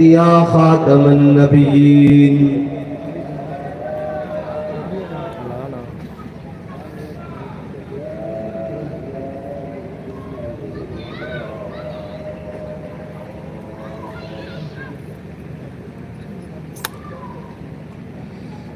یا خاتم النبیین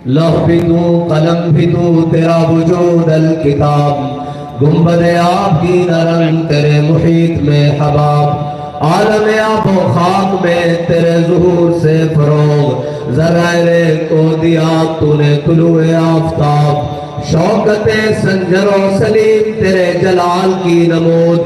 لوح بھی تو قلم بھی تو تیرا وجود الکتاب گنبد آپ کی نرم تیرے محیط میں حباب عالم آب و خاک میں تیرے ظہور سے فروغ ذرائع کو دیا تو نے طلوع آفتاب شوکت سنجر و سلیم تیرے جلال کی نمود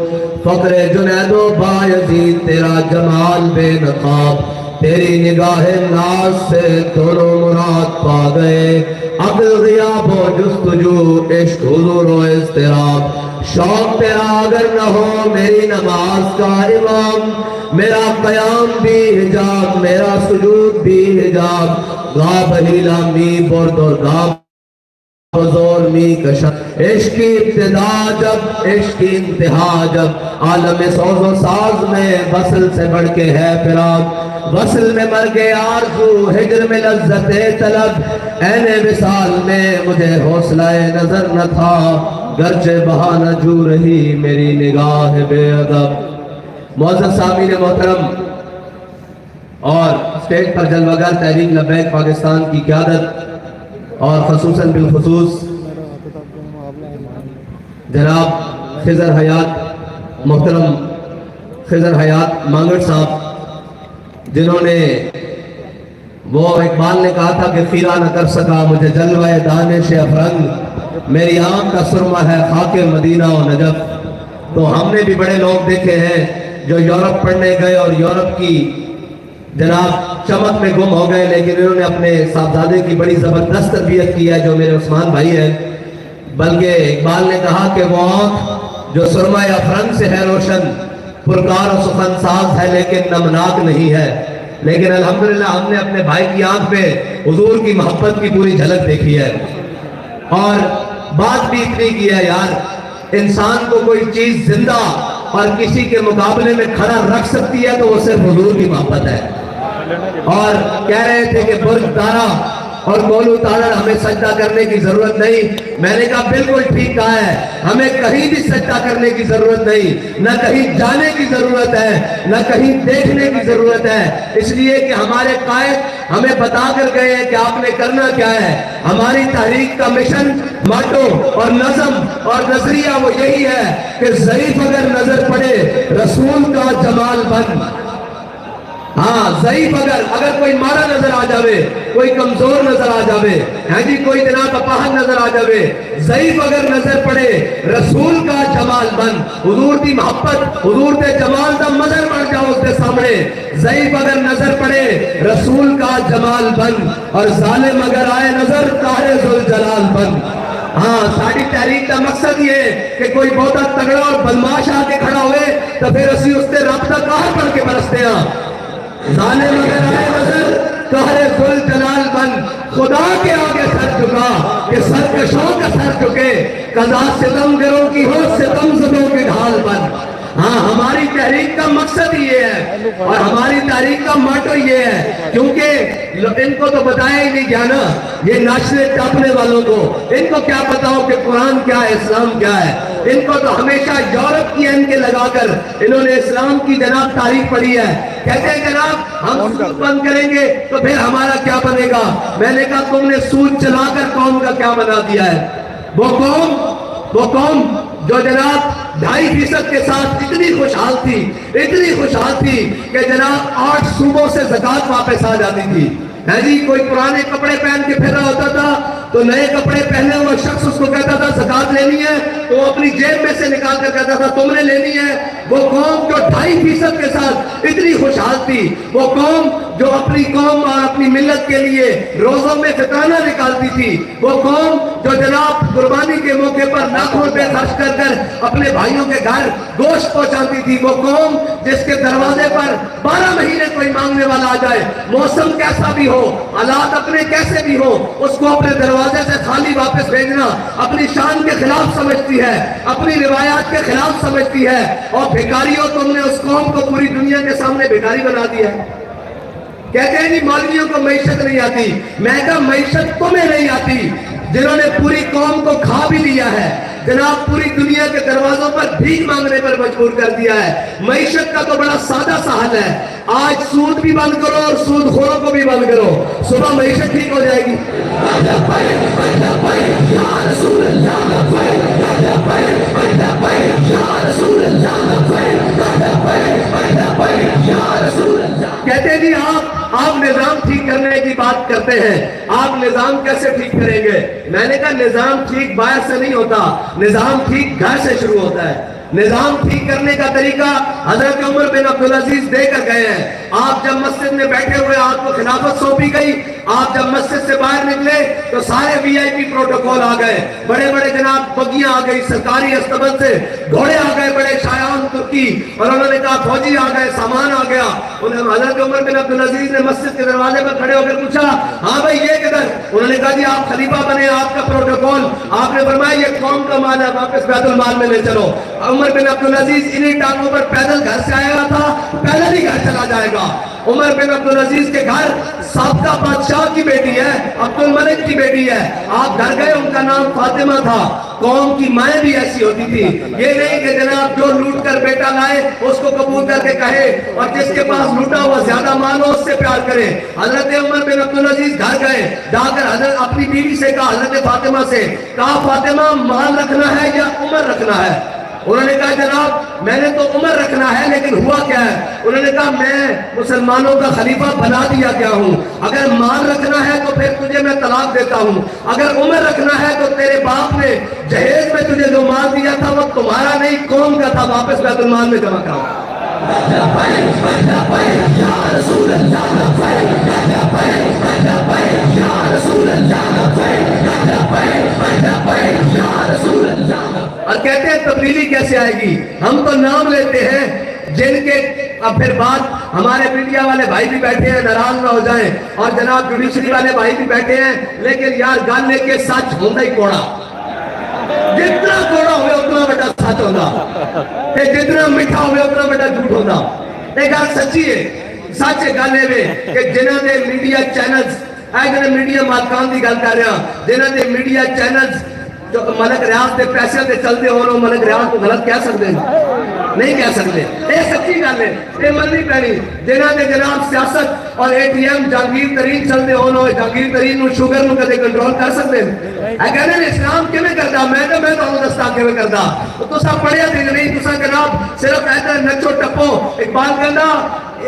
فقر جنید و بایزید تیرا جمال بے نقاب تیری نگاہ ناز سے دونوں مراد پا گئے عقل غیاب و جستجو عشق حضور و اضطراب شوق تیرا اگر نہ ہو میری نماز کا امام میرا قیام بھی حجاب میرا سجود بھی حجاب غاب ہیلا می برد و غاب زور می کشب عشق کی ابتدا جب عشق کی انتہا جب عالم سوز و ساز میں وصل سے بڑھ کے ہے فراق وصل میں مر گئے آرزو ہجر میں لذت طلب عین وصال میں مجھے حوصلہ نظر نہ تھا گرچہ بہانہ جو رہی میری نگاہ بے ادب معزز سامعین محترم اور اسٹیج پر جلوگر تحریک لبیک پاکستان کی قیادت اور خصوصاً بالخصوص جناب خضر حیات محترم خضر حیات مانگڑ صاحب جنہوں نے وہ اقبال نے کہا تھا کہ خیرہ نہ کر سکا مجھے جلوہ دانش افرنگ میری آنکھ کا سرمہ ہے خاک مدینہ و نجف تو ہم نے بھی بڑے لوگ دیکھے ہیں جو یورپ پڑھنے گئے اور یورپ کی جناب چمک میں گم ہو گئے لیکن انہوں نے اپنے صاحبزادے کی بڑی زبردست تربیت کی ہے جو میرے عثمان بھائی ہیں بلکہ اقبال نے کہا کہ وہ آنکھ جو سرمہ افرنگ سے ہے روشن پرکار و سخن ساز ہے لیکن نمناک نہیں ہے لیکن الحمدللہ ہم نے اپنے بھائی کی آنکھ میں حضور کی محبت کی پوری جھلک دیکھی ہے اور بات بھی اتنی کی ہے یار انسان کو کوئی چیز زندہ اور کسی کے مقابلے میں کھڑا رکھ سکتی ہے تو وہ صرف حضور کی محبت ہے اور کہہ رہے تھے کہ برج تارا اور گولو تارا ہمیں سجدہ کرنے کی ضرورت نہیں میں نے کہا بالکل ٹھیک کہا ہے ہمیں کہیں بھی سجدہ کرنے کی ضرورت نہیں نہ کہیں جانے کی ضرورت ہے نہ کہیں دیکھنے کی ضرورت ہے اس لیے کہ ہمارے قائد ہمیں بتا کر گئے ہیں کہ آپ نے کرنا کیا ہے ہماری تحریک کا مشن ماٹو اور نظم اور نظریہ وہ یہی ہے کہ ضعیف اگر نظر پڑے رسول کا جمال بن ہاں ضعیف اگر کوئی مارا نظر آ جاوے کوئی کمزور نظر آ جاوے ہاں جی کوئی جناب اپاہج نظر آ جاوے ضعیف اگر نظر پڑے رسول کا جمال بن حضور دی محبت حضور دے جمال دا مظہر بن جاؤ اس دے سامنے ضعیف اگر نظر پڑے رسول کا جمال بن اور ظالم اگر آئے نظر قاہر ذوالجلال بن ہاں ساری تحریک کا مقصد یہ ہے کہ کوئی بہت تگڑا اور بدماش آ کے کھڑا ہوئے تو پھر اسی اس سے رابطہ قاہر بن کے برستے ہیں ظالم اگر آئے نظر قہر ذوالجلال بن خدا کے آگے سر چکا کہ سرکشوں کا سر چکے قضا ستم گروں کی ہو ستم زدوں کے ڈھال بن ہاں ہماری تحریک کا مقصد یہ ہے اور ہماری تحریک کا ماٹو یہ ہے کیونکہ ان کو تو بتایا ہی نہیں جانا یہ ناشرے ٹاپنے والوں کو ان کو کیا پتا ہو کہ قرآن کیا ہے اسلام کیا ہے ان کو تو ہمیشہ یورپ کی ان کے لگا کر انہوں نے اسلام کی جناب تاریخ پڑھی ہے کہتے ہیں جناب ہم سود بند کریں گے تو پھر ہمارا کیا بنے گا میں نے کہا تم نے سود چلا کر قوم کا کیا بنا دیا ہے وہ قوم جو جناب 2.5% کے ساتھ اتنی خوشحال تھی کہ جناب 8 صوبوں سے زکوٰۃ واپس آ جاتی تھی ہے جی کوئی پرانے کپڑے پہن کے پھر رہا ہوتا تھا تو نئے کپڑے پہنے ہوا شخص اس کو کہتا تھا زکوٰۃ لینی ہے تو وہ اپنی جیب میں سے نکال کر کہتا تھا تم نے لینی ہے وہ قوم جو 2.5% کے ساتھ اتنی خوشحال تھی وہ قوم جو اپنی قوم اور اپنی ملت کے لیے روزوں میں فطرانہ نکالتی تھی وہ قوم جو جناب قربانی کے موقع پر لاکھوں روپے خرچ کر کر اپنے بھائیوں کے گھر گوشت پہنچاتی تھی وہ قوم جس کے دروازے پر 12 مہینے کوئی مانگنے والا آ جائے موسم کیسا بھی ہو حالات اپنے کیسے بھی ہو اس کو اپنے دروازے سے خالی واپس بھیجنا اپنی شان کے خلاف سمجھتی ہے اپنی روایات کے خلاف سمجھتی ہے اور بھکاریوں تم نے اس قوم کو پوری دنیا کے سامنے بھکاری بنا دیا ہے کہتے ہیں جی مولویوں کو معیشت نہیں آتی. میں کہا معیشت تمہیں نہیں آتی جنہوں نے پوری قوم کو کھا بھی لیا ہے, جناب پوری دنیا کے دروازوں پر بھیک مانگنے پر مجبور کر دیا ہے. معیشت کا تو بڑا سادہ سا حل ہے, آج سود بھی بند کرو اور سود خوروں کو بھی بند کرو, صبح معیشت ٹھیک ہو جائے گی. کہتے ہیں جی آپ نظام ٹھیک کرنے کی بات کرتے ہیں, آپ نظام کیسے ٹھیک کریں گے؟ میں نے کہا نظام ٹھیک باہر سے نہیں ہوتا, نظام ٹھیک گھر سے شروع ہوتا ہے. نظام ٹھیک کرنے کا طریقہ حضرت عمر بن عبدالعزیز دے کر گئے ہیں. آپ جب مسجد میں بیٹھے ہوئے آپ کو خلافت سونپی گئی, آپ جب مسجد سے باہر نکلے تو سارے وی آئی پی پروٹوکول آ گئے, بڑے بڑے جناب بگیاں آ گئی, سرکاری استبل سے گھوڑے آ گئے بڑے شایان ترکی, اور انہوں نے کہا فوجی آ گئے, سامان آ گیا. حضرت عمر بن عبدالعزیز نے مسجد کے دروازے پر کھڑے ہو کر پوچھا ہاں بھائی یہ کدھر؟ انہوں نے کہا جی آپ خلیفہ بنے, آپ کا پروٹوکول. آپ نے فرمایا یہ قوم کا مال ہے, واپس بیت المال میں لے چلو. عمر بن عبدالعزیز انہی ٹانگوں پر پیدل گھر سے آیا تھا, پیدل ہی گھر چلا جائے گا. عمر بن عبدالعزیز کے گھر سابقہ بادشاہ کی بیٹی ہے, عبد الملک کی بیٹی ہے. آپ گھر گئے, ان کا نام فاطمہ تھا. قوم کی مائیں بھی ایسی ہوتی تھی, یہ نہیں کہ جناب جو لوٹ کر بیٹا لائے اس کو قبول کر کے کہے, اور جس کے پاس لوٹا ہوا زیادہ مال ہو اس سے پیار کرے. حضرت عمر بن عبدالعزیز گھر گئے, جا کر حضرت اپنی بیوی سے کہا, حضرت فاطمہ سے کہا فاطمہ مال رکھنا ہے یا عمر رکھنا ہے؟ انہوں نے کہا جناب میں نے تو عمر رکھنا ہے, لیکن ہوا کیا ہے؟ انہوں نے کہا میں مسلمانوں کا خلیفہ بنا دیا گیا ہوں, اگر مال رکھنا ہے تو پھر تجھے میں طلاق دیتا ہوں, اگر عمر رکھنا ہے تو تیرے باپ نے جہیز میں تجھے جو مال دیا تھا وہ تمہارا نہیں قوم کا تھا, واپس بیت المال میں جمع کراؤ. اور کہتے ہیں تبدیلی کیسے آئے گی؟ ہم تو نام لیتے ہیں جن کے, اب پھر بات ہمارے میڈیا والے بھائی بھی بیٹھے ہیں, ناراض نہ ہو جائیں, اور جناب جوڈیشری والے بھائی بھی بیٹھے ہیں, لیکن یار گل لے کے سچ ہوتا ہی کوڑا, جتنا کوڑا ہوئے اتنا بڑا سچ ہوتا, جتنا میٹھا ہوئے اتنا بڑا جھوٹ ہوتا. ایک گل سچی ہے, سچ گل ہے کہ جنہوں نے میڈیا چینلز, جنہیں میڈیا مالکان کی گل کر رہا, جنہوں نے میڈیا چینلز جو ملک ریاض کے پیسے سے چلتے ہو, ملک ریاض کو غلط کہہ سکتے ہیں؟ نہیں کہہ سکتے. یہ سچی گل ہے, یہ مننی پینی. جنہوں نے جناب سیاست اور اے ٹی ایم جہانگیر ترین چلتے ہو, جہانگیر ترین شوگر نو کدے کنٹرول کر سکتے ہیں؟ کہتے ہیں اسلام کیویں کرتا, میں تو دستا کیویں کرتا. تسا پڑھیا تے نہیں, تسا جناب صرف ایسا نچو ٹپو. اقبال کہنا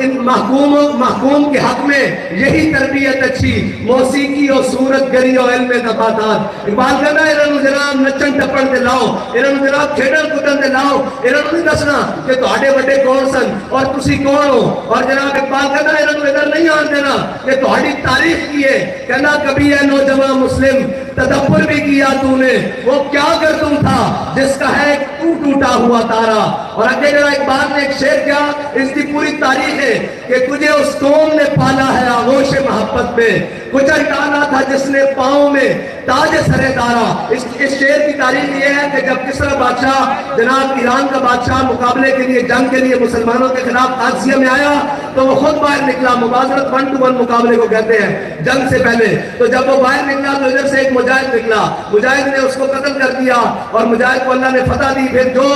ان محکوم کے حق میں یہی تربیت اچھی, موسیقی اور صورت گری اور علم دفاتات. اقبال کہنا انہوں جناب نچن ٹپن تے لاؤ, انہوں جناب کھیڈن کودن تے لاؤ, انہوں نہیں دسنا کہ تہاڈے بڑے کون سن اور تسی کون ہو. اور جناب اقبال کہنا انہوں ادھر نہیں آن دینا کہ تہاڈی تاریخ کی ہے. کہنا کبھی ہے نوجوان مسلم تدبر بھی کیا تو نے, وہ کیا گردوں تھا جس کا ہے تو ٹوٹا ہوا تارا. اور اگے جناب اقبال نے ایک شعر کیا, اس کی پوری تاریخ ہے کہ تجھے اس قوم نے پالا ہے آغوش محبت میں, کچل ڈالا تھا جس نے پاؤں میں تاج سر دارا. اس شعر کی تاریخ یہ ہے کہ جب کسرا بادشاہ جناب ایران کا بادشاہ مقابلے کے لیے, جنگ کے لیے مسلمانوں کے خلاف قادسیہ میں آیا تو وہ خود باہر نکلا. مباشرت 1 to 1 مقابلے کو کہتے ہیں جنگ سے پہلے. تو جب وہ باہر نکلا تو ادھر سے ایک مجاہد نکلا, مجاہد نے اس کو قتل کر دیا اور مجاہد کو اللہ نے فتح دی. پھر جو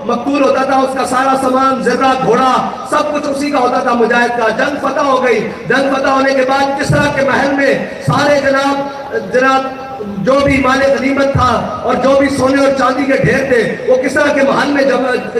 مقتول ہوتا تھا اس کا سارا سامان, زرہ, گھوڑا, سب کچھ اسی کا ہوتا تھا مجاہد کا. جنگ فتح ہو گئی. جنگ فتح ہونے کے بعد کسرا کے محل میں سارے جناب جو بھی مال غنیمت تھا اور جو بھی سونے اور چاندی کے ڈھیر تھے وہ کسرا کے محل میں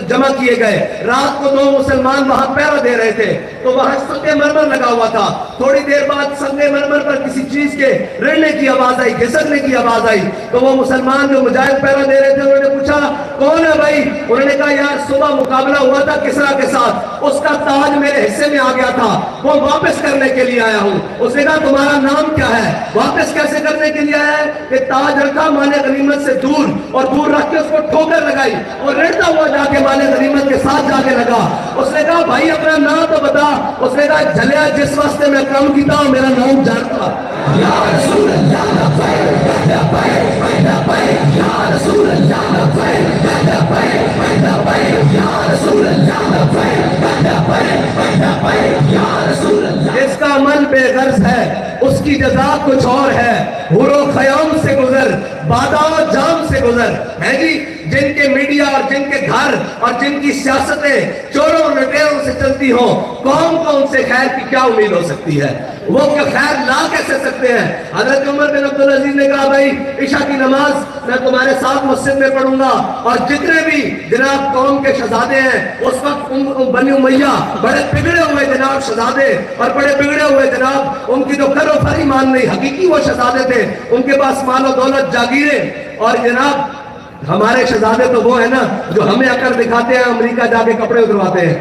جمع کیے گئے. رات کو 2 مسلمان وہاں پہرا دے رہے تھے تو وہاں سنگ مرمر لگا ہوا تھا. تھوڑی دیر بعد سنگ مرمر پر کسی چیز کے رڑنے کی آواز آئی, گھسکنے کی آواز آئی. تو وہ مسلمان جو مجاہد پہرا دے رہے تھے انہوں نے پوچھا کون ہے بھائی؟ انہوں نے کہا یار صبح مقابلہ ہوا تھا کسرا کے ساتھ, اس کا تاج میرے حصے میں آ گیا تھا, وہ واپس کرنے کے لیے آیا ہوں. اس نے کہا تمہارا نام کیا ہے؟ واپس کیسے کرنے کے لیے آیا ہے؟ کہ تاج رکھا مال غنیمت سے دور, اور دور رکھ کے اس کو ٹھوکر لگائی اور رڑتا ہوا جا کے مال غنیمت کے ساتھ جا کے لگا. اس نے کہا بھائی اپنا نام تو بتا. اس نے کہا جھلیا جس واسطے میں کام کیتا ہوں میرا نام جانتا. یا رسول اللہ لبیک لبیک لبیک یا رسول اللہ لبیک لبیک لبیک یا رسول اللہ لبیک لبیک لبیک یا رسول اللہ. اس کا جان بے غرض ہے اس کی جزا کچھ اور ہے، حور و خیام سے گزر بادہ و جام سے گزر ہے جی۔ جن کے میڈیا اور جن کے گھر اور جن کی سیاستیں چوروں اور لٹیروں سے چلتی ہوں، قوم کو ان سے خیر کی کیا امید ہو سکتی ہے؟ وہ کیا خیر لا کیسے سکتے ہیں؟ حضرت عمر بن عبدالعزیز نے کہا بھائی عشاء کی نماز میں تمہارے ساتھ مسجد میں پڑھوں گا، اور جتنے بھی جناب قوم کے شہزادے ہیں اس وقت بنی امیہ بڑے بگڑے ہوئے جناب شہزادے اور بڑے بگڑے ہوئے جناب، ان کی جو کر و فر ایمان نہیں، حقیقی وہ شہزادے تھے، ان کے پاس مال و دولت جاگیریں، اور جناب ہمارے شہزادے تو وہ ہیں نا جو ہمیں عقل دکھاتے ہیں، امریکہ جا کے کپڑے اترواتے ہیں۔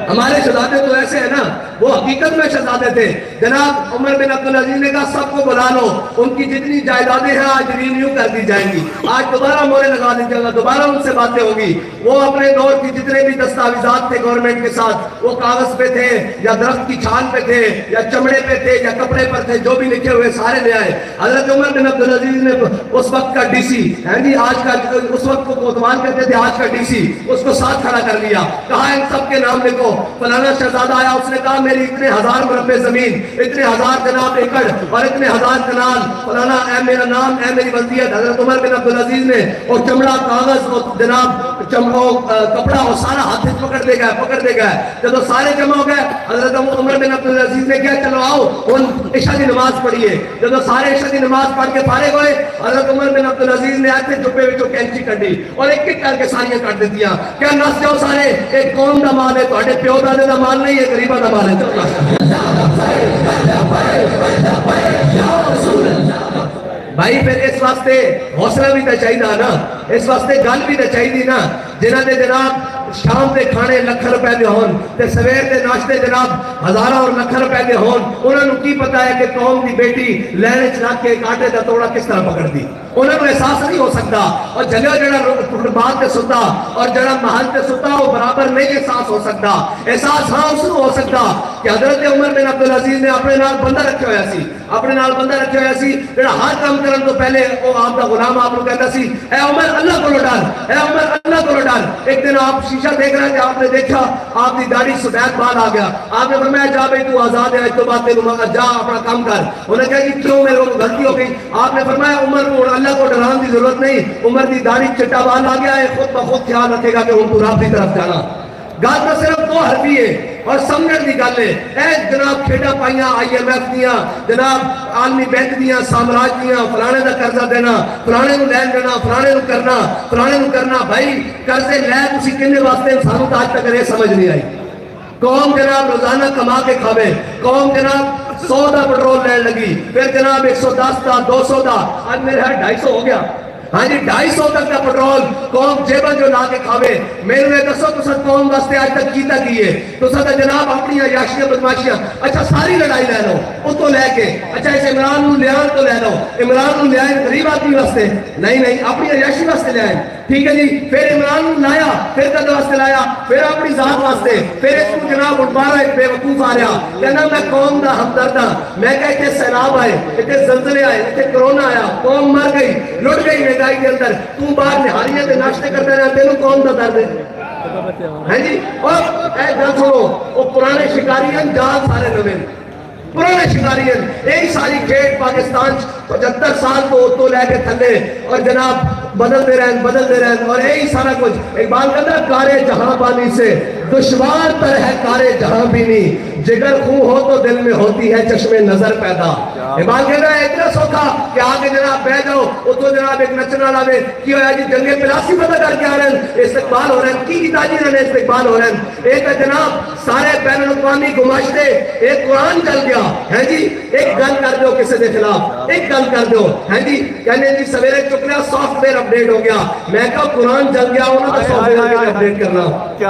ہمارے شہزادے تو ایسے ہیں نا، وہ حقیقت میں شہزادے تھے۔ جناب عمر بن عبدالعزیز نے کہا سب کو بلا لو، ان کی جتنی جائیدادیں ہیں آج رینیو کر دی جائیں گی، آج دوبارہ مورے لگا دی جائے گا، دوبارہ ان سے باتیں ہوں گی۔ وہ اپنے دور کی جتنے بھی دستاویزات تھے گورنمنٹ کے ساتھ، وہ کاغذ پہ تھے یا درخت کی چھال پہ تھے یا چمڑے پہ تھے یا کپڑے پر تھے، جو بھی لکھے ہوئے سارے لے آئے۔ حضرت عمر بن عبدالعزیز نے اس وقت کا ڈی سی جی، آج کا اس وقت کو کوتوال کہتے تھے، آج کا ڈی سی، اس کو ساتھ کھڑا کر لیا، کہا ان سب کے نام لکھو۔ فلانا شہزادہ آیا، اس نے کہا میری اتنے ہزار مربع زمین، اتنے ہزار جناب ایکڑ اور اتنے ہزار کنال، فلانا اے میرا نام، اے میری وصیت۔ حضرت عمر بن عبدالعزیز نے اور چمڑا کاغذ اور جناب کپڑا اور سارا ہاتھ پکڑ دے گئے۔ جب وہ سارے جمع ہو گئے، حضرت عمر بن عبدالعزیز نے کہا چلو آؤ ان عشاء کی نماز پڑھیے۔ جب وہ سارے عشاء کی نماز پڑھ کے فارغ ہوئے، حضرت عمر بن عبدالعزیز نے آتے جبے وچوں کینچی کڈی اور ایک ایک کر کے ساریاں کٹ دتیاں، کیا نس جاؤ سارے، ایک قوم دا مال ہے، تہاڈے پیو دادے دا مال نہیں ہے، غریباں دا مال ہے۔ بھائی پھر اس واسطے حوصلہ بھی تو چاہیے نا، اس واسطے گل بھی تو چاہیے نا، جنہاں نے جناب شام دے کھانے لکھ روپے دے ہون تے سویر دے ناشتے جناب ہزاراں اور لکھ روپے دے ہون، انہاں نوں کی پتا ہے کہ قوم دی بیٹی لہنے چ رکھ کے کانٹے دا توڑا کس طرح پکڑ دی؟ انہاں نوں احساس نہیں ہو سکتا۔ اور جگہ جڑا فٹبال تے ستا اور جڑا محل تے ستا وہ برابر نہیں احساس ہو سکتا۔ احساس ہاں اس نوں ہو سکتا کہ حضرت عمر بن عبدالعزیز نے اپنے نال بندہ رکھیا ہویا سی، اپنے نال بندہ رکھیا ہویا سی جڑا ہر کام کرن تو پہلے وہ آپ دا غلام آپ کو کہتا سی اے عمر اللہ کو ڈر، اے عمر اللہ کو ڈر۔ ایک دن آپ شیشہ دیکھ رہے تھے، آپ نے دیکھا آپ کی داڑھی سفید بال آ گیا، آپ نے فرمایا جا بھائی تو آزاد ہے، تو بات تینوں مانگا، جا اپنا کام کر۔ انہوں نے کہا جی کیوں میرے کو غلطی ہو گئی؟ آپ نے فرمایا عمر کو اللہ کو ڈران کی ضرورت نہیں، عمر کی داڑھی چٹا بال آ گیا ہے، خود بخود خیال رکھے گا کہ ہم تو رب کی طرف جانا۔ گل تو صرف دو حرفی ہے اور سمجھن دی گل ہے۔ اے جناب کھیڈاں پائیاں آئی ایم ایف دیاں، جناب عالمی بینک دیاں، سامراج دیاں، فلانے دا قرضہ دینا، فلانے نو لین دینا، فلانے نو کرنا، فلانے نو کرنا۔ بھائی قرضے لے تسی کنے واسطے؟ سانوں تو آج تک یہ سمجھ نہیں آئی۔ قوم جناب روزانہ کما کے کھاوے، قوم جناب 100 دا پٹرول لین لگی، پھر جناب 110 دا، 200 دا، آج میرے ہاں 250 ہو گیا۔ ہاں جی 250 تک کا پٹرول قوم جیبا جو لا کے کھاوے۔ میرے نے دسو تو سب قوم واسطے آج تک کیتا کیے تو سب جناب اپنی عیاشیاں بدماشیاں، اچھا ساری لڑائی لے لو اس کو لے کے، اچھا اس عمران نو لیان تو لے لو، عمران نو لے آئے غریب آدمی واسطے نہیں، اپنی عیاشی واسطے لے آئے، ٹھیک ہے جی۔ پھر عمران نو لایا، پھر کد واسطے لایا، پھر اپنی ذات واسطے، پھر اس کو جناب دوبارہ ایک بے وقوف آ رہا کہنا میں قوم دا ہمدرد ہاں، میں کہ اتنے سیلاب آئے، اتنے زلزلے آئے، اتنے کرونا آیا، قوم مر گئی، لٹ گئی مہنگائی کے اندر، تو باہر نہاریاں تے ناشتے کرتے رہے، تینوں قوم دا درد ہے جی۔ اور اے گل سنو، وہ پرانے شکاری ہیں، جال سارے نویں پرانے شکاری ہیں، یہی ساری کھیٹ پاکستان 75 سال تو لے کے تھلے اور جناب بدلتے رہن اور یہی سارا کچھ۔ اقبال کہتا ہے کارے جہاں بانی سے دشوار تر ہے کارے جہاں بینی، جگر خون ہو تو دل میں ہوتی ہے چشم نظر پیدا۔ اقبال کہتا ہے اتنا سوکھا کہ آگے جناب بہ جاؤ، اتو جناب ایک نچنا لاوے کی ہویا جی جنگے پلاسی پتہ کر کے آ رہے ہیں، استقبال ہو رہے ہیں، کی تاجی رہنے استقبال ہو رہے ہیں۔ ایک ہے جناب سارے بین الاقوامی گماشتے، ایک قرآن چل گیا ہے جی، ایک گل کر دو کسی دے خلاف، ایک گل کر دو ہے جی، کہنے جی سویرے چک لیا سافٹ ویئر اپڈیٹ ہو گیا، میں کہا قرآن چل گیا انہوں نے سافٹ ویئر اپڈیٹ کرنا۔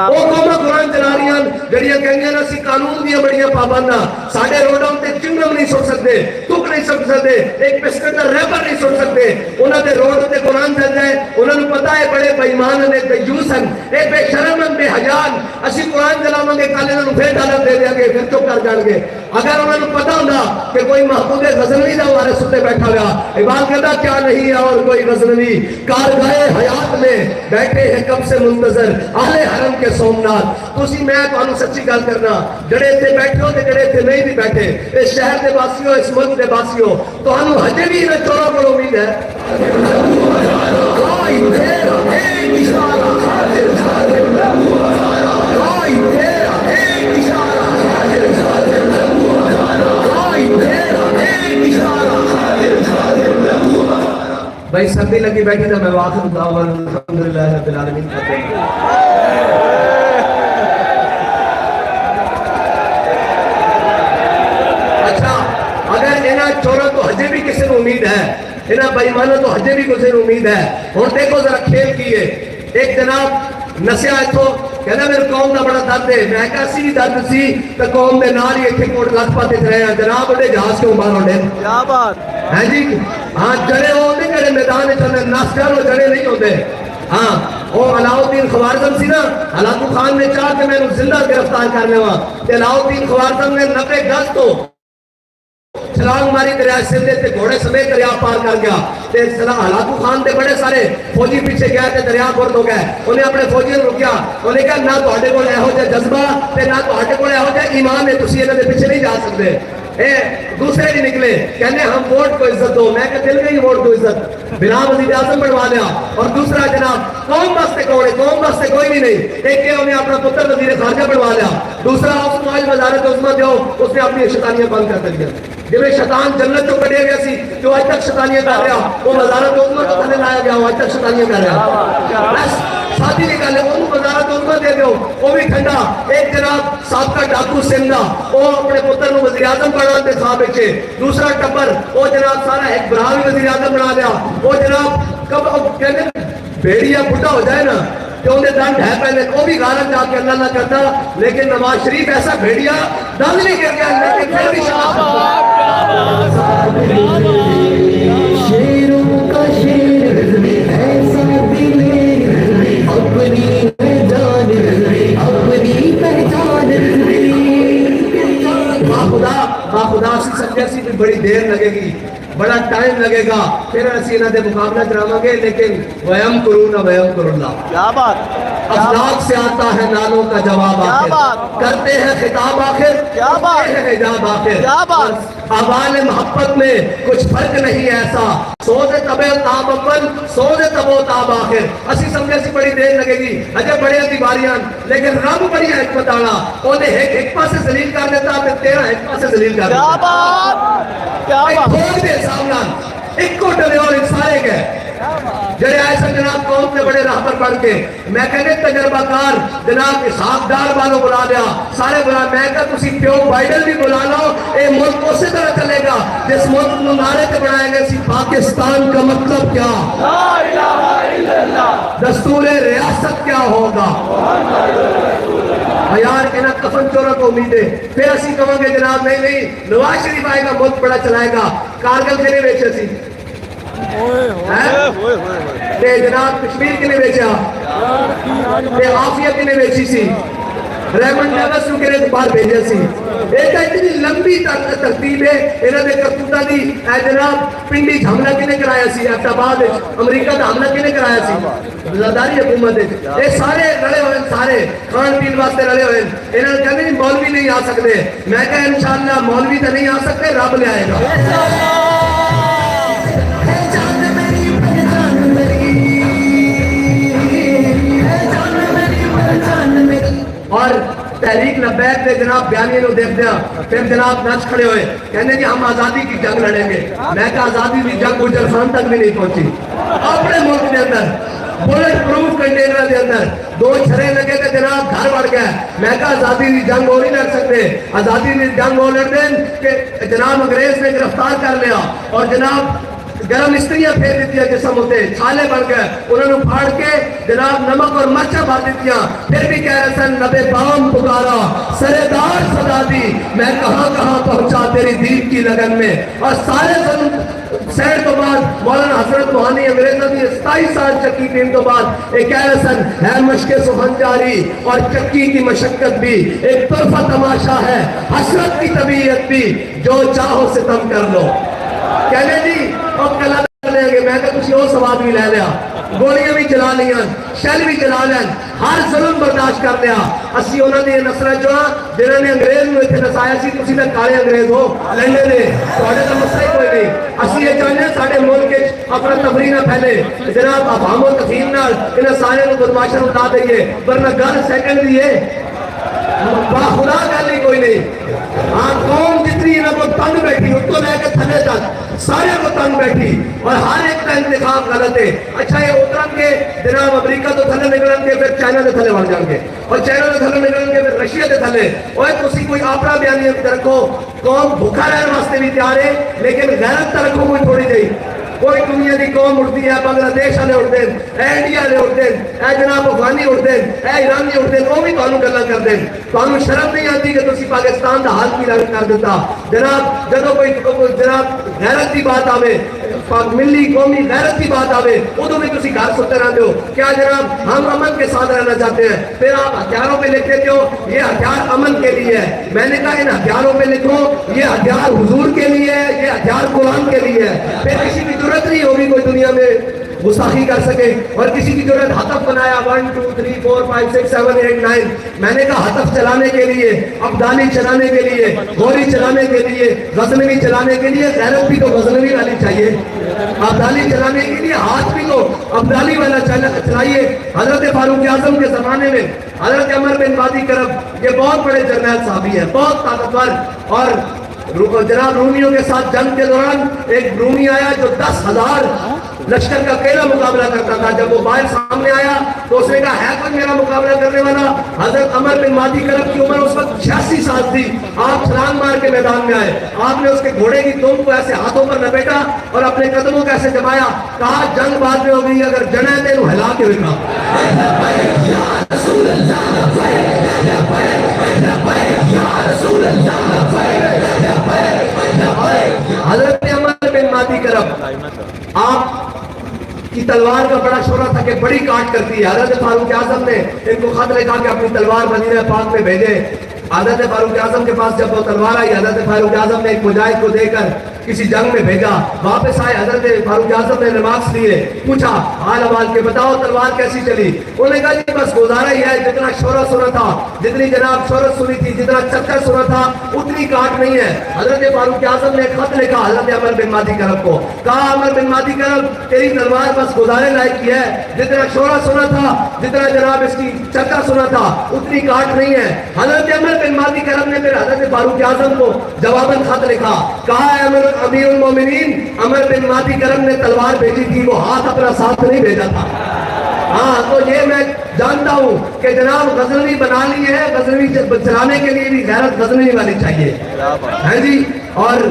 وہ قومہ قرآن چلا رہی ہیں جڑیاں کہیں گے نا سی قانون دیا بڑیاں پابندہ، ساڑھے روڈوں تے چنگم نہیں سن سکتے، تک نہیں سن سکتے، ایک بسکٹ کا ریپر نہیں سن سکتے، انہوں نے روڈ تے قرآن چل جائے، انہوں نے پتا ہے بڑے بےمان نے دیوس ہیں، اے بے شرم ہیں، بے حیان، اسی قرآن چلاواں گے کل انہوں نے پھر ڈالر دے دیا گے، پھر چپ کر جان گے۔ اگر انہوں نے پتا ہونا کہ کوئی محمود غزنوی دا ہمارے ستے بیٹھا ہوا، اقبال کہتا کیا نہیں ہے اور کوئی غزنوی، کارگاہ حیات میں بیٹھے ہیں کب سے منتظر اہل حرم کے سومنات۔ تو اسی میں تو انہوں سچی گل کرنا، جڑے تھے جڑے بیٹھے ہو تے جڑے اتنے نہیں بھی بیٹھے، اس شہر کے واسیوں، اس ملک کے واسیوں، تمہیں ہجے بھی انہیں چوروں کو امید ہے؟ کوئی تیرا ایک اشارہ حاضر حاضر لہو ہزارہ، کوئی تیرا ایک اشارہ حاضر حاضر لہو ہزارہ، کوئی تیرا ایک اشارہ حاضر حاضر لہو ہزارہ۔ بھائی سردی لگی بیٹھی تھا، میں واخر دعوانا الحمدللہ رب العالمین کرتے ہیں۔ اچھا اگر انہاں چوروں تو ہجے بھی کسی نے امید ہے، انہاں بائیمانوں تو ہجے بھی کسی نے امید ہے، اور دیکھو ذرا کھیل کیے۔ ایک جناب نسیا اتھو کہنا میرے قوم دا بڑا درد ہے، میں کہا سی بھی درد سی تو قوم دے نال ہی اتھے کوٹ لکھ پاتے رہے ہیں جناب اڑے جہاز کیوں باہر ہونے؟ کیا بات ہے جی ہاں جڑے ہوتے جڑے میدان چلے ناسکر وہ جڑے نہیں ہوتے۔ ہاں وہ علاؤالدین خوارزم سی نا، ہلاکو خان نے چاہ کہ میں نے زندہ گرفتار کرنے ہوا تے علاؤالدین خوارزم نے 90 گز تو چھلانگ ماری دریائے سندھ تے گھوڑے سمیت دریا پار کر گیا تے ہلاکو خان دے بڑے سارے فوجی پیچھے گیا تے دریا گرد ہو گئے۔ انہیں اپنے فوجی نے رکیا، انہیں کہا نہ تو ہٹے کو لے ہو جائے جذبہ تے نہ تو ہٹے کو لے ہو جائے ایمان ہے، تسی انہیں دے پیچھے نہیں جا سکتے۔ دوسرے بھی نکلے کہنے ہم ووٹ کو عزت دو، میں کہا دل گئی ووٹ کو عزت، بنا وزیر اعظم بنوا لیا۔ اور دوسرا جناب قوم واسطے کون ہے؟ قوم واسطے کوئی بھی نہیں۔ ایک کہ انہیں اپنا پتر وزیر خارجہ بنوا لیا، دوسرا اس کو آج وزارت عظمیٰ دیو، اس نے اپنی شیطانیاں بند کر دیا۔ جب شیطان جنت جو کٹے گیا سی جو آج تک شیطانیاں کر رہا، وہ وزارت عظمیٰ کو تھلے لایا گیا، وہ آج تک شیطانیاں کر رہا۔ بس ساتھی نکال لے ان وزارت عظمیٰ دے دو، وہ بھی ٹھنڈا۔ ایک جناب سابقہ ڈاکو سندھا، وہ اپنے پتر کو وزیر اعظم بنا دے خواب بچے، دوسرا ٹبر وہ جناب سارا ایک براہی وزیر اعظم بنا دیا۔ وہ جناب کب کہنے بھیڑیا بڑھا ہو جائے نا کہ انہیں دن ڈھہ پہلے وہ بھی غارت جا کے اللہ نہ کرتا، لیکن نواز شریف ایسا بھیڑیا دن نہیں کر گیا لیکن پھر بھی شیروں کا شیر ایسا دل اپنی پہچان اپنی پہچان خدا سی سمجھے سی بھی بڑی دیر لگے گی، بڑا ٹائم لگے گا، پھر اسی انہاں دے مقابلہ کراواں گے، لیکن وَيَمْ كُرُونَ وَيَمْ كُرُ اللَّهُ۔ کیا بات افلاک سے آتا ہے نالوں کا جواب آخر، کرتے ہیں خطاب آخر، کرتے ہیں حجاب آخر۔ آبان محبت میں کچھ فرق نہیں ایسا، سوز طبع تاب اول سوز طبع تاب آخر۔ اسی سمجھے سی بڑی دیر لگے گی، اجے بڑے دیواریاں، لیکن رب بڑی حکمت آنا، انہیں ایک پاسے ذلیل کر دیتا پھر تیرا ایک پاسے ذلیل کر دیتا۔ کیا بات کیا بات بھوگ دے سامنا ایک کو ڈلے اور انسارے گئے جڑے ایسا جناب قوم کے بڑے راہ پر پڑھ کے میں کہنے تجربہ کار جناب اسحاق ڈار والوں بلا لیا، سارے بلا، میں کہا تسی پیو بائیڈن بھی بلا لو، اے ملک اسی طرح چلے گا جس ملک نارے تے بنائے گئے سی پاکستان کا مطلب کیا، لا الہ الا اللہ، دستور ریاست کیا ہوگا۔ یار انہاں کفن چوروں کو امید ہے، پھر اسی کہوں گے جناب نہیں نہیں نواز شریف آئے گا ملک بڑا چلائے گا، کارگل کے لیے بیچے سی تے جناب کشمیر کے لیے بیچا تے آفیہ کے لیے بیچی سی، ریمنڈ ڈیوس نو کے لیے باہر بھیجا سی۔ ایک اتنی لمبی ترتیب ہے انہاں دے کرتوتاں دی۔ اے جناب پنڈی حملہ کنے کرایا سی، آباد امریکہ دا حملہ کنے کرایا سی؟ زرداری حکومت ہے۔ یہ سارے رلے ہوئے، سارے کھان پین واسطے رلے ہوئے، انہاں نے کہنے مولوی نہیں آ سکتے، میں کہا انشاءاللہ مولوی تو نہیں آ سکتے، رب لے آئے گا۔ اور تحریک لبیک نے جناب بیانی نو دیکھ دیا، پھر جناب نچ کھڑے ہوئے کہنے کہ ہم آزادی کی جنگ لڑیں گے۔ میں کہا آزادی کی جنگ گجر خان تک بھی نہیں پہنچی، اپنے ملک کے اندر بلٹ پروف کنٹینر کے اندر 2 چھرے لگے کہ جناب گھر بڑھ گیا۔ میں کہا آزادی کی جنگ وہ نہیں لڑ سکتے، آزادی کی جنگ وہ لڑ دیں کہ جناب انگریز نے گرفتار کر لیا اور جناب گرم استریاں پھیر دیتی جسم ہوتے چھالے بڑھ گئے، انہوں نے پھاڑ کے جناب نمک اور مرچہ بھر دیتی، پھر بھی کہہ رہے سن نبے بام پکارا سردار صدا دی، میں کہاں کہاں پہنچا تیری دین کی لگن میں۔ اور سارے سیڑ تو بعد مولانا حضرت روحانی انگریزوں کی 27 سال چکی دین تو بعد ایک کہہ رہے سن ہے مشق سخن جاری اور چکی کی مشقت بھی ایک طرفہ تماشا ہے حسرت کی طبیعت بھی جو چاہو ستم کر لو۔ کہنے جی اب کلا لیں گے، میں کہا کچھ اور سواد بھی لے لیا۔ گولیاں بھی چلا لیا شیل بھی چلا لین ہر ظلم برداشت کر لیا اسی انہوں نے نسل چو جنہوں نے انگریز میں اتنے نسایا سی تسی تو کالے انگریز ہو لینڈے نے تھوڑے تو مسئلہ ہی کوئی نہیں اسی یہ چاہتے ہیں سارے ملک اپنا تفریح نہ پھیلے جناب افہام و تفہیم نال انہیں سارے کو بدماشر اٹھا دئیے ورنہ گل سیکنڈ دیئے خدا گل ہی کوئی نہیں ہاں قوم جتنی انہوں کو تنگ بیٹھی اس کو لے کے تھلے تک سارے کو تنگ بیٹھی اور ہر ایک کا انتخاب غلط ہے اچھا یہ اترن کے جناب امریکہ تو تھلے نکلن کے پھر چائنا کے تھلے بڑھ جان کے اور چائنا کے تھلے نکلن کے پھر رشیا کے تھلے اور کسی کوئی اپنا بیانی رکھو قوم بھوکا رہنے واسطے بھی تیار ہے لیکن غیرت تو رکھو کوئی تھوڑی جائی کوئی دنیا دی قوم اٹھتی ہے بنگلہ دیش والے اٹھتے ہیں اے انڈیا والے اٹھتے ہیں اے جناب افغانی اٹھتے ہیں اے ایرانی اٹھتے ہیں وہ بھی تانوں گلاں کرتے ہیں تانوں شرم نہیں آتی کہ تسی پاکستان دا حال کی کر دیتا جناب جدوں کوئی جناب غیرت کی بات آوے ملی قومی غیرت کی بات آوے ادو بھی تسی گھر ستے رہتے ہو کیا جناب ہم امن کے ساتھ رہنا چاہتے ہیں پھر آپ ہتھیاروں پہ لکھ دیتے ہو یہ ہتھیار امن کے لیے ہے میں نے کہا ان ہتھیاروں پہ لکھو یہ ہتھیار حضور کے لیے ہے یہ ہتھیار قرآن کے لیے ہے پھر کسی کی ضرورت نہیں ہوگی کوئی دنیا میں گستاخی کر سکے اور کسی کی ضرورت ہتف بنایا 1 2 3 4 5 6 7 8 9 میں نے کہا ہتف چلانے کے لیے ابدالی چلانے کے لیے غوری چلانے کے لیے غزنوی چلانے کے لیے غیرت بھی تو غزنوی والی چاہیے ابدالی چلانے کے لیے ہاتھ بھی تو ابدالی والا چلائیے حضرت فاروق اعظم کے زمانے میں حضرت عمر بن وادی کرب یہ بہت بڑے جرنیل صحابی ہیں بہت طاقتور اور جناب رومیوں کے ساتھ جنگ کے دوران ایک رومی آیا جو 10,000 لشکر کا اکیلا مقابلہ کرتا تھا جب وہ باہر سامنے آیا تو اس نے کہا ہے کوئی میرا مقابلہ کرنے والا حضرت عمر بن وادی کرب کی عمر اس وقت 86 سال تھی آپ چھلانگ مار کے میدان میں آئے آپ نے اس کے گھوڑے کی دم کو ایسے ہاتھوں پر لپیٹا اور اپنے قدموں کو ایسے جمایا کہا جنگ بعد میں ہو گئی اگر جنے تے نو ہلا کے رکھا حضرت عمر بن وادی کرب آپ کی تلوار کا بڑا شہرت تھا کہ بڑی کاٹ کرتی ہے حضرت فاروق اعظم نے ان کو خط لکھا کہ اپنی تلوار مدینہ پاک میں بھیجے حضرت فاروق اعظم کے پاس جب وہ تلوار آئی حضرت فاروق اعظم نے ایک مجاہد کو دے کر کسی جنگ میں بھیجا واپس آئے حضرت فاروق اعظم نے نماز لیے پوچھا حال حوال کے بتاؤ تلوار کیسی چلی انہوں نے کہا جی بس گزارا ہی ہے جتنا شہرت سنا تھا جتنی جناب شہرت سنی تھی جتنا چرچا سنا تھا اتنی کاٹ نہیں ہے حضرت فاروق اعظم نے خط لکھا حضرت عمر بن وادی کرب کو کہا عمر بن وادی کرب تیری تلوار بس گزارے لائق کی ہے جتنا شہرت سنا تھا جتنا جناب اس کی چرچا سنا تھا اتنی کاٹ نہیں ہے حضرت عمر بن وادی کرب نے پھر حضرت فاروق اعظم کو جواباً خط لکھا کہا ہے امیر المومنین عمر بن وادی کرب نے تلوار بھیجی تھی وہ ہاتھ اپنا ساتھ نہیں بھیجا تھا ہاں تو یہ میں جانتا ہوں کہ جناب غزنوی بنا لی ہے غزنوی چلانے کے لیے بھی غیرت غزنوی والی چاہیے ہے جی اور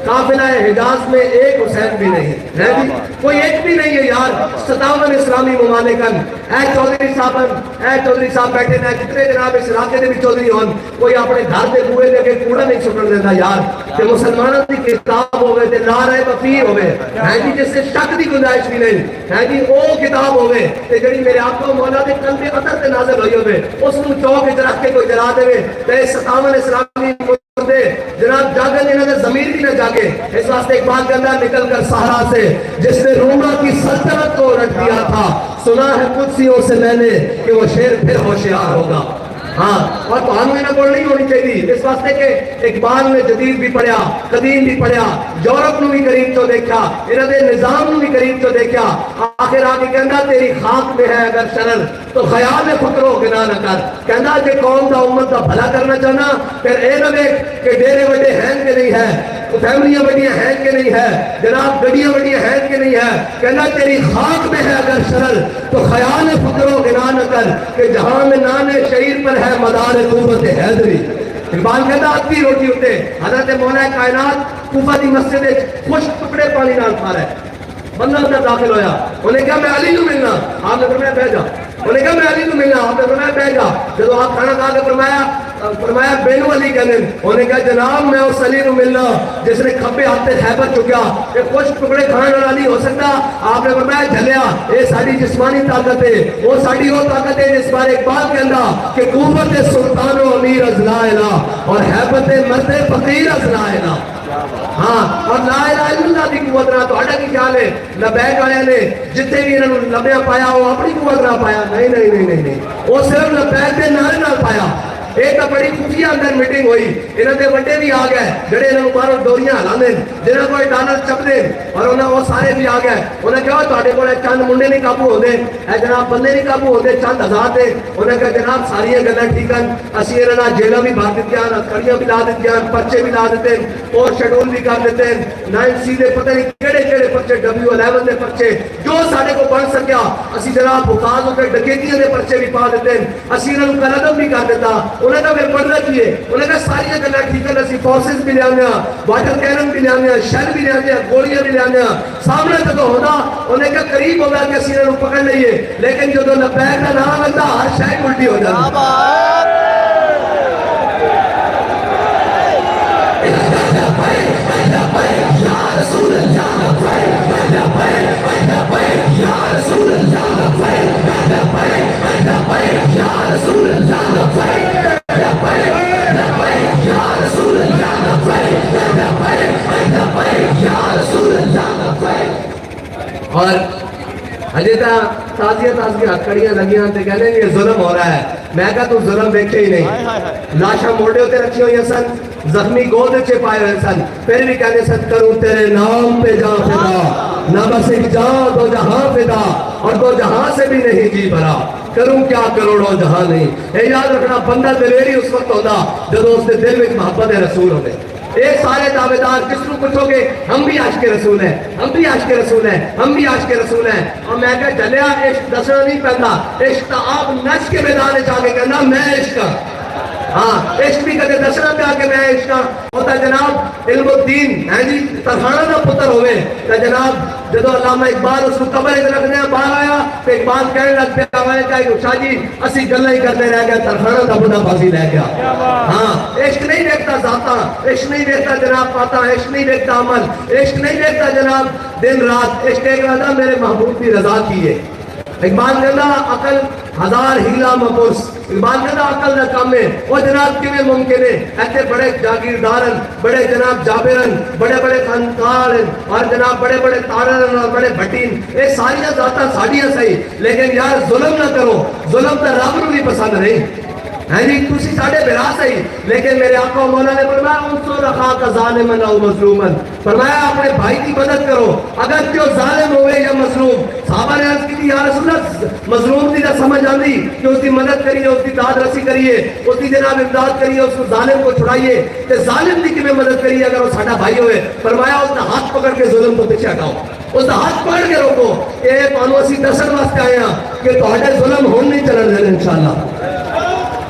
قافلہ حجاز میں ایک حسین بھی نہیں ہے جی کوئی ایک بھی نہیں ہے یار 57 اسلامی ممالکن اے چودھری صاحب بیٹھے ہیں جتنے جناب اس علاقے دے بھی چودھری ہون کوئی اپنے گھر دے بوئے دے کے کوڑا نہیں سٹن دیتا یار کہ مسلمانوں کی کتاب ہوئے تے لا رہے وفی ہوئے ہے جی جس سے شک دی گنجائش بھی نہیں ہے جی وہ کتاب ہوئے تے جڑی میرے آقا مولا دے قلب اثر تے نازل ہوئی ہوئے اس نو چوک وچ رکھ کے کوئی جلا دے تے 57 اسلامی جناب جاگے انہوں نے ضمیر بھی نہ جاگے اس واسطے اقبال کہتا ہے نکل کر صحرا سے جس نے روما کی سلطنت کو رکھ دیا تھا سنا ہے قدسیوں سے میں نے کہ وہ شیر پھر ہوشیار ہوگا ہاں اور تو ہم انہیں کوئی نہیں ہونی چاہیے اس واسطے کہ اقبال نے جدید بھی پڑھیا قدیم بھی پڑھیا یورپ نو بھی قریب تو دیکھا انہوں نے نظام نو بھی قریب تو دیکھا آخر آ کے کہنا تیری خاک میں ہے اگر شرر تو خیال فکر و گناہ نہ کر کہنا کہ قوم دا امت دا بھلا کرنا چاہنا پھر اے نہ دیکھ کہ ڈیرے وڈے ہیں کہ نہیں ہے فیملیاں بڑیاں ہیں کہ نہیں ہے جناب گڑیاں بڑیاں ہیں کہ نہیں ہے کہنا تیری خاک میں ہے اگر شرر تو خیال فکر و گناہ نہ کر کہ جہاں میں نان شعیر پر ہے مدار قوت حیدری اقبال کہتا آدھی روٹی ہوتے حضرت مولا کائنات کوفہ دی مسجد خوش ٹکڑے پانی نال کھا رہا ہے بندہ اندر داخل ہویا انہیں کہا میں علی کو ملنا آپ نے فرمایا بیٹھ جا انہیں کہا میں علی کو ملنا آپ نے فرمایا بیٹھ جا جب آپ کھانا کھا کے فرمایا بینو علی کہنے انہیں کہا جناب میں اس علی کو ملنا جس نے کھپے ہاتھے خیبر چکیا کہ خوش ٹکڑے کھانے والا علی ہو سکتا آپ نے فرمایا جھلیا یہ ساری جسمانی طاقت ہے وہ ساری وہ طاقت ہے جس بار ایک بات کہنا کہ قوت سلطان و امیر از لا الہ اور حیبت مرد فقیر از لا الہ ہاں اور لا الہ الا اللہ دی قوت نہ تہاڈا کی خیال ہے لبیک والے نے جتنے بھی انہوں نے لبیا پایا وہ اپنی قوت نہ پایا نہیں نہیں نہیں نہیں نہیں وہ صرف لبیک کے نعرے نال پایا ایک بڑی خفیہ اندر میٹنگ ہوئی انہوں نے بڑے بھی آ گئے جڑے انہوں باروں ڈوریاں ہلاندے جنہاں کوئی ڈالر چپدے اور انہوں وہ سارے بھی آ گئے انہوں نے کہا تہاڈے کول چند منڈے نہیں قابو ہوندے اے جناب بندے نہیں قابو ہوندے چند ہزار دے انہوں نے کہا جناب ساری گلاں ٹھیک ہیں اسی انہاں جیلاں بھی بھر دتیاں کڑیاں بھی لا دتیاں پرچے بھی لا دتے اور شیڈول بھی کر دیتے 9C دے پتہ نہیں کیڑے کیڑے پرچے W11 دے پرچے جو ساڈے کو بن سکیا اسی جناب بخار تے ڈکیتیاں دے پرچے بھی پا دیتے اسی انہاں نوں قلم بھی کر دیتا انہوں نے پھر پڑھنا کیے انہوں نے ساری گلاں ٹھیک ہے اسی فورسز بھی لیانے واٹر کینن بھی لیانے شیل بھی لیانے گولیاں بھی لیانے سامنے تک ہوتا انہوں نے کہا قریب ہوگا کہ اسی انہوں پکڑ لئیے لیکن جو لبیک کا نام لگتا ہر شاید الٹی ہو جاتی یا رسول اللہ یا رسول اللہ یا رسول اللہ اور حجیتا تازیہ کڑیاں لگیاں تے کہنے یہ ظلم ہو رہا ہے میں کہا تو ظلم دیکھے ہی نہیں لاشاں موڑے ہوتے رکھی ہوئی سن زخمی گود چے پائے ہوئے سن پھر بھی کہنے سن کروں تیرے نام پہ جان فدا نہ بس ایک جان دو جہاں فدا اور دو جہاں سے بھی نہیں جی بھرا کروں کیا کروڑوں جہاں نہیں اے یاد رکھنا بندہ دلیری اس وقت ہوتا جب اس کے دل میں محبت رسول ہوتے ایک سارے دعویدار کس کو پوچھو گے ہم بھی عاشق رسول ہیں ہم بھی عاشق رسول ہیں ہم بھی عاشق رسول ہیں اور میں کہا جلیا عشق دسنا نہیں پہنتا عشق تا آپ نچ کے میدان چاہ کے کہنا میں عشق ہاں عشق بھی کہتے دسنا پہ آکے میں عشق ہوتا جناب علم الدین ہے جی ترخانہ دا پتر ہوئے تو جناب جدو علامہ اقبال اس کو قبر رکھنے باہر آیا تو اقبال کہنے لگ پہ آئے کہ شاہ جی اسی گلہ ہی کرتے رہ گیا ترخانہ دا بڑا بازی رہ گیا ہاں عشق نہیں دیکھتا ذاتا عشق نہیں دیکھتا جناب پاتا عشق نہیں دیکھتا عمل عشق نہیں دیکھتا جناب دن رات عشق ایک رہا میرے محبوب کی رضا کیے اقبال کہنا عقل ہزار ہیلا مپرس اقبال کہنا عقل نہ کام ہے وہ جناب کیویں ممکن ہے ایسے بڑے جاگیردارن بڑے جناب جابرن بڑے بڑے خانقارن اور جناب بڑے بڑے تارن اور بڑے بھٹین یہ ساری ذاتاں ساڈیاں صحیح لیکن یار ظلم نہ کرو ظلم تو رب نوں بھی پسند نہیں ہے جی تسی ساڑھے برا صحیح لیکن میرے آقا و مولا نے فرمایا انصر اخاک ظالمن او مظلومن فرمایا اپنے بھائی کی مدد کرو اگر کیوں ظالم ہوئے یا مظلوم صحابہ نے عرض کی تھی یا رسول اللہ مظلوم تھی نہ سمجھ آندی کہ اس کی مدد کریے اس کی داد رسی کریے اس کی جناب امداد کریے اس کو ظالم کو چھڑائیے کہ ظالم کی میں مدد کریے اگر وہ ساڑھا بھائی ہوئے فرمایا اس نے ہاتھ پکڑ کے ظلم کو پیچھے ہٹاؤ اس نے ہاتھ پکڑ کے روکو کہ پانو اسی دسن واسطے آئے ہیں کہ توڑے ظلم ہون نہیں چلن دیں انشاءاللہ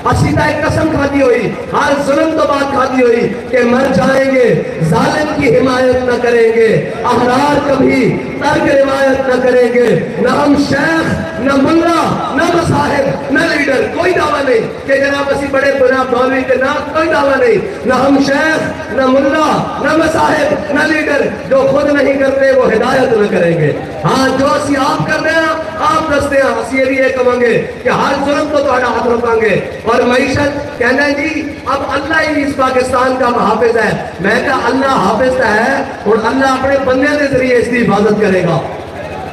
اسیدہ ایک قسم کھاتی ہوئی ہر ظلم تو بات کھاتی ہوئی کہ مر جائیں گے ظالم کی حمایت نہ کریں گے احرار کبھی ترک روایت نہ کریں گے نہ ہم شیخ نہ ملا نہ مصاحب نہ لیڈر کوئی دعویٰ نہیں کہ جناب اسی بڑے جناب مولوی کے نام کوئی دعویٰ نہیں نہ ہم شیخ نہ ملا نہ مصاحب نہ لیڈر جو خود نہیں کرتے وہ ہدایت نہ کریں گے ہاں جو اسی آپ کر رہے ہیں آپ دستے ہیں اسی یہ بھی یہ کہیں گے کہ ہر ظلم کو توڑا ہاتھ رکھیں گے اور معیشت کہنا ہے جی اب اللہ ہی اس پاکستان کا محافظ ہے میں کہا اللہ حافظ ہے اور اللہ اپنے بندے کے ذریعے اس کی حفاظت کرے گا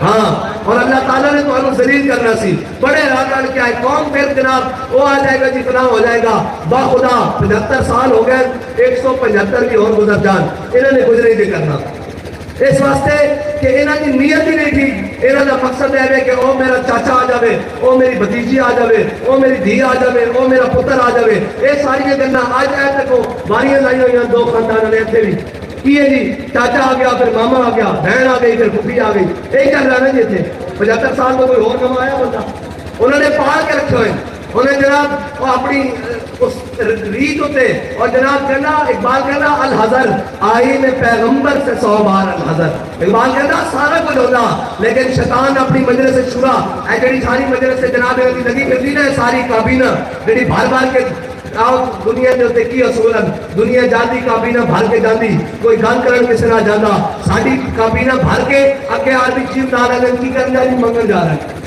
ہاں اور اللہ تعالیٰ نے تو ہمیں ذلیل کرنا سی بڑے راکان کیا ہے قوم پھر جناب وہ آ جائے گا جی فلاں ہو جائے گا با خدا 75 سال ہو گئے 175 کی اور گزر جان انہوں نے گزرے نہیں کرنا اس واسطے کہ انہاں کی نیت ہی نہیں تھی انہاں کا مقصد ہے کہ او میرا چاچا آ جاوے او میری بھتیجی آ جاوے او میری دھی آ جاوے او میرا پتر آ جاوے یہ ساری گلاں آج آئے تک باریاں لائی ہوئی ہیں دو خاندانوں نے اتنے بھی کی ہے جی چاچا آ گیا پھر ماما آ گیا بہن آ گئی پھر پھوپھی آ گئی یہی چل رہا ہے جی تھے 75 سال میں کوئی اور کمایا بندہ انہوں نے پال کے رکھے ہوئے انہیں جناب وہ اپنی اس ریت ہوتے اور جناب کہنا اقبال کہنا الحضر آئین پیغمبر سے 100 بار الحضر اقبال کہنا سارا کچھ ہوتا لیکن شیطان اپنی مجلس شورا اے جڑی ساری مجلس سے جناب لگی پھرتی نا ساری کابینہ جڑی بھار بھار کے آؤ دنیا جو دیکھی اصولن دنیا جاندی کابینہ بھر کے جاندی کوئی گان کرن کسی نہ جاندہ ساری کابینہ بھر کے اگے آدمی چیف نہ رہے کی کرنے جانی منگل جا رہے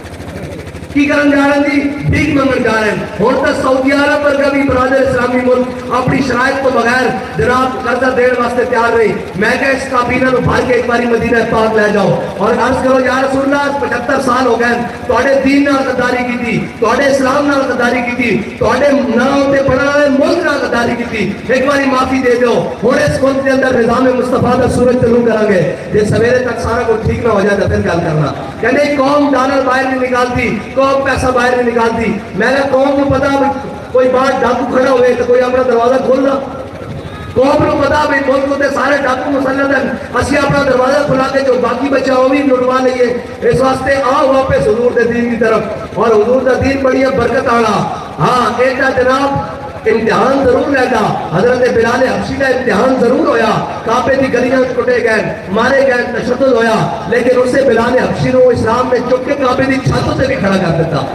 کی کرن جا رہے ہیں جی بھیک منگن جا رہے ہیں ہوں تو سعودی عرب پر کبھی برادر اسلامی ملک اپنی شرائط کو بغیر جناب قرضہ دین واسطے تیار رہی میں کہ اس کابینہ نو بھر کے ایک باری مدینہ پاک لے جاؤ اور عرض کرو یا رسول اللہ 75 سال ہو گئے تواڈے دین نال غداری کی تھی تواڈے اسلام نال غداری کی تھی تواڈے نام تے پڑھن والے ملک نال غداری کی تھی ایک باری معافی دے دیو ہن اس ملک کے اندر نظام مصطفیٰ دا سورج طلوع کریں گے جے سویرے تک سارا کچھ ٹھیک نہ ہو جائے تو پھر گل کرنا کہنے قوم ڈالر باہر نہیں نکالتی قوم پیسہ باہر نہیں نکالتی میں نے قوم کو پتا کوئی بات ڈاکو کھڑا ہوئے تو کوئی اپنا دروازہ کھول رہا قوم کو پتا بھی ملک ہوتے سارے ڈاکو مسلط ہیں اسی اپنا دروازہ کھلا کے جو باقی بچہ وہ بھی لٹوا لئیے اس واسطے آؤ واپس حضور دے دین کی طرف اور حضور دا دین بڑی برکت آنا ہاں ایٹا جناب امتحان ضرور رہتا حضرت بلال حبشی کا امتحان ضرور ہویا کعبے دی گلیاں کٹے گئے مارے گئے تشدد ہویا لیکن اسے بلال حبشی نے اسلام میں چک کے کعبے دی چھتوں سے بھی کھڑا کر دیتا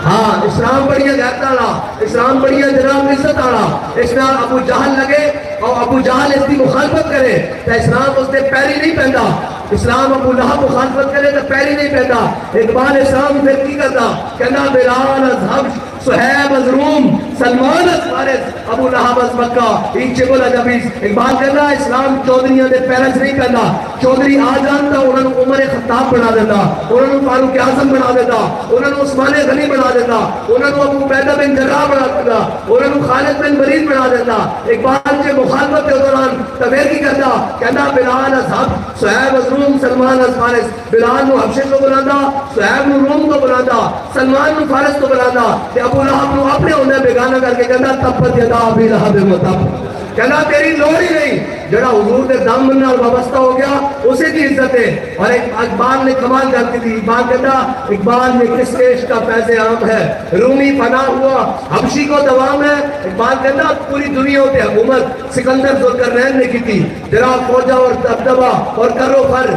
ہاں اسلام بڑیا غیرت والا اسلام بڑیا جناب عزت والا اسلام ابو جہل لگے اور ابو جہل اس کی مخالفت کرے تو اسلام اس نے پیری نہیں پہنتا اسلام ابو لہب مخالفت کرے تو پیری نہیں پہنتا اقبال اسلام پھر کی کرتا کہنا بلال از حبش صہیب از روم سلمان از فارس ابو لہب از مکہ ایچے بولا جبیز اقبال کہنا اسلام چودھریاں دے پیرنس نہیں پہنتا چودھری آ جانتا انہوں نے عمر خطاب بنا دیتا انہوں نے فاروق اعظم بنا دیتا انہوں نے عثمان غنی بنا دیتا انہوں نے ابو عبیدہ بن جراح بنا دیتا انہوں نے خالد بن ولید بنا دیتا اقبال کے مخالفت کے دوران تبیر کی کرتا کہنا بلال از حبش صہیب از روم سلمان از فارس بلال نو حبشے کو بناتا صہیب نو روم کو بناتا سلمان نو فارس کو بناتا کہ ابو لہب نو اپنے انہیں بیگانہ کر کے کہنا تبت یدا ابی لہب وتب کہنا تیری لوڑ ہی نہیں جڑا حضور دے دامن نال وابستہ ہو گیا اسے کی عزت ہے اور ایک اقبال نے کمال کرتی تھی اقبال کہتا اقبال میں کس دیش کا فیض عام ہے رومی پناہ ہوا حبشی کو دوام ہے اقبال کہتا پوری دنیا ہوتے حکومت سکندر ذوالقرنین نے کی تھی جناب فوجہ اور دبدبہ اور کرو فر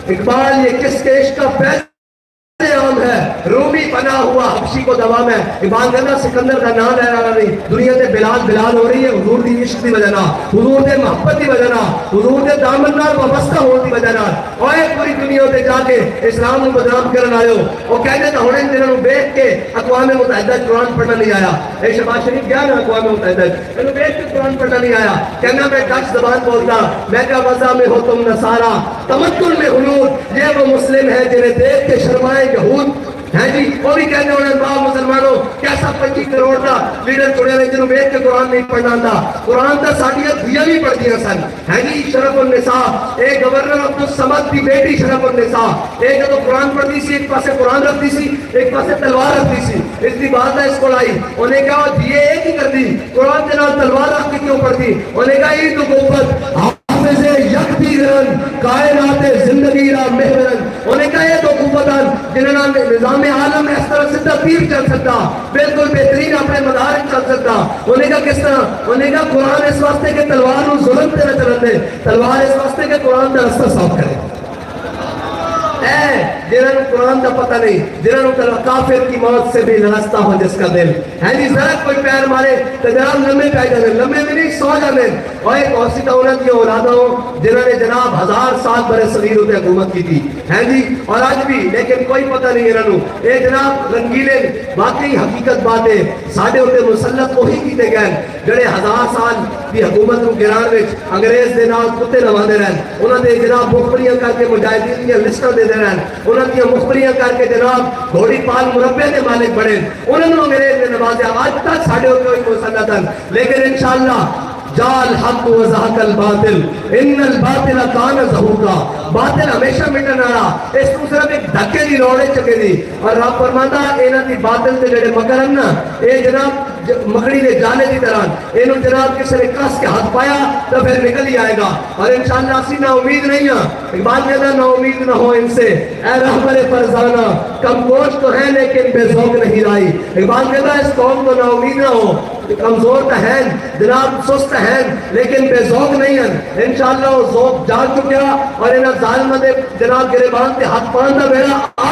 اقبال یہ کس دیش کا فیض عام ہے رومی پناہ ہوا حبشی کو دوام ہے اقبال کہنا سکندر کا نام لے رہا نہیں دنیا دے بلال بلال ہو رہی ہے حضور دی عشق دی وجہ نہ حضور دے محبت دی وجہ نہ حضور دے دامن نال وابستہ ہونے دی وجہ نہ اور ایک پوری دنیا تے جا کے اسلام کو بدنام کرن آئے ہو وہ کہتے تھے ہن جنہاں نوں دیکھ کے اقوام متحدہ قرآن پڑھنا نہیں آیا اے شہباز شریف گیا نا اقوام متحدہ انہوں دیکھ کے قرآن پڑھنا نہیں آیا کہنا میں ڈچ زبان بولتا میں کہا وضع میں ہو تم نصارا تمدن میں حلول یہ وہ مسلم ہے جنہیں دیکھ کے شرمائے یہود ہیں جی وہ بھی کہنے ہونے باہ مسلمانوں کیسا 25 کروڑ دا لیڈر چھوڑے رہے جنہوں بیٹھ کے قرآن نہیں پڑھنا تھا قرآن تا ساڑھیاں دھیاں نہیں پڑھ دیا سن ہیں جی شرف النساء ایک گورنر عبدالصمد کی بیٹی شرف النساء ایک تو قرآن پڑھتی سی ایک پاسے قرآن رکھتی سی ایک پاسے تلوار رکھتی سی اس کی بات ہے اس کو لائی انہیں کہا دیئے ایک ہی کر دی قرآن کے نال تلوار رکھ کے کیوں پڑھتی انہیں کہا یہ تو گوبت حافظ یک دیگرن کائنات زندگی را محورن انہیں کہا یہ تو قوتان جنہاں نظام عالم میں اس طرح سدھا تیر چل سکتا بالکل بہترین اپنے مدارک چل سکتا انہیں کہا کس طرح انہیں کہا قرآن اس واسطے کہ تلوار نو ظلم تے نہ چلن دے تلوار اس واسطے کہ قرآن دا رستہ صاف کرے جنہوں قرآن دا پتہ نہیں جنہوں کافر کی موت سے بھی لرزتا ہو جس کا دل ہے جی ذرا کوئی پیر مارے تو جناب لمبے پہ جانے لمبے بھی نہیں سو جانے اور ایک اور سی دولت کی اولادہ ہوں جنہوں نے جناب 1000 سال برے صغیر ہوتے حکومت کی تھی ہے جی اور آج بھی لیکن کوئی پتہ نہیں انہوں اے جناب رنگیلے واقعی حقیقت باتیں ساڑھے ہوتے مسلط وہی کیتے گئے جڑے 1000 سال کی حکومت کو گران وچ انگریز دے نال کتے نواندے رہن انہوں نے جناب مخبریاں کر کے مجاہدین کی لسٹاں دے دے رہن انہوں نے مخبریاں کر کے جناب گھوڑی پال مربع کے مالک بڑے انہوں نے انگریز نے نوازیا آج تک ساڑھے ہوتے ہوئی مسلط ہیں لیکن انشاءاللہ جال حق و زہق الباطل ان الباطل کان زہوقا باطل ہمیشہ مٹن آیا اس کو صرف ایک دھکے دی روڑے چکے دی اور رب فرماتا انہاں دی باطل تے جڑے مکر ہیں نا اے جناب مکڑی دے جالے دی طرح انہوں جناب کسی نے کس کے ہاتھ پایا تو پھر نکل ہی آئے گا اور انشاءاللہ اسی نا امید نہیں ہیں اقبال کہتا نا امید نہ ہو ان سے اے رہبر فرزانہ کم گوشت تو ہے لیکن بے ذوق نہیں لائی اقبال کہتا اس قوم کو نا امید نہ ہو کمزور تو ہے جناب سست ہے لیکن بے ذوق نہیں ہیں انشاءاللہ وہ ذوق جاگ چکیا اور انہاں ظالمہ دے جناب گریبان تے ہاتھ پان دا بیڑا آ